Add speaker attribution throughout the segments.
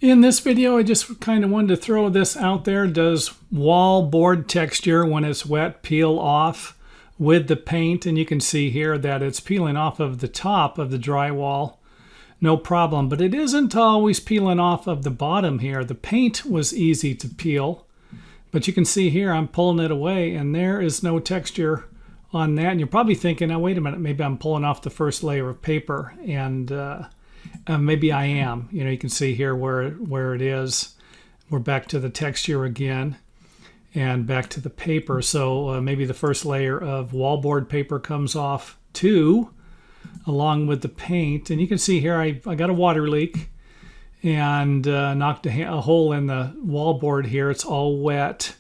Speaker 1: In this video, I just kind of wanted to throw this out there. Does wall board texture, when it's wet, peel off with the paint? And you can see here that it's peeling off of the top of the drywall. No problem, but it isn't always peeling off of the bottom here. The paint was easy to peel, but you can see here I'm pulling it away and there is no texture on that. And you're probably thinking, oh, wait a minute, maybe I'm pulling off the first layer of paper, and maybe I am. You know, you can see here where it is. We're back to the texture again and back to the paper. So maybe the first layer of wallboard paper comes off too, along with the paint. And you can see here I got a water leak and knocked a hole in the wallboard here. It's all wet.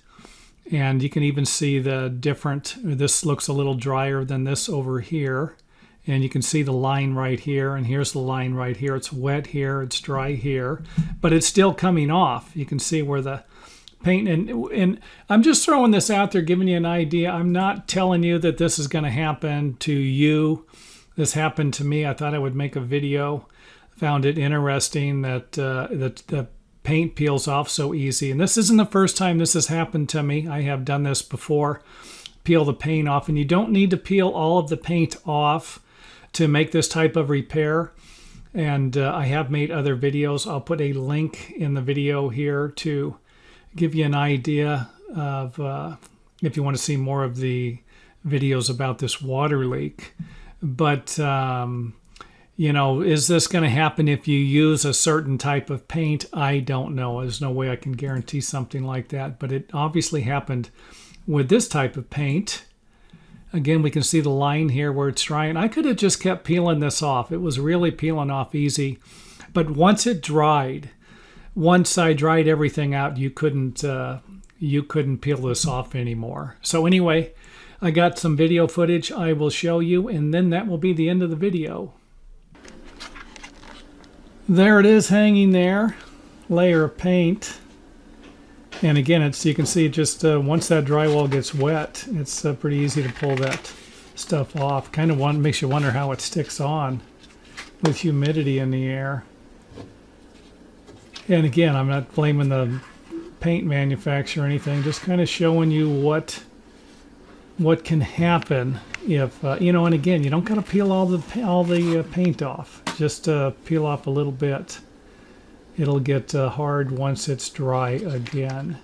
Speaker 1: And you can even see the different, this looks a little drier than this over here. And you can see the line right here, and here's the line right here. It's wet here, it's dry here, but it's still coming off. You can see where the paint, and I'm just throwing this out there, giving you an idea. I'm not telling you that this is going to happen to you. This happened to me. I thought I would make a video. Found it interesting that the paint peels off so easy. And this isn't the first time this has happened to me. I have done this before. Peel the paint off, and you don't need to peel all of the paint off to make this type of repair. And I have made other videos. I'll put a link in the video here to give you an idea of if you want to see more of the videos about this water leak. But you know, is this going to happen if you use a certain type of paint? I don't know. There's no way I can guarantee something like that, but it obviously happened with this type of paint. Again, we can see the line here where it's drying. I could have just kept peeling this off. It was really peeling off easy. But once it dried, once I dried everything out, you couldn't peel this off anymore. So anyway, I got some video footage I will show you, and then that will be the end of the video. There it is hanging there, layer of paint. And again, you can see just once that drywall gets wet, it's pretty easy to pull that stuff off. Kind of makes you wonder how it sticks on with humidity in the air. And again, I'm not blaming the paint manufacturer or anything, just kind of showing you what can happen if you know. And again, you don't got to peel all the paint off. Just peel off a little bit. It'll get hard once it's dry again.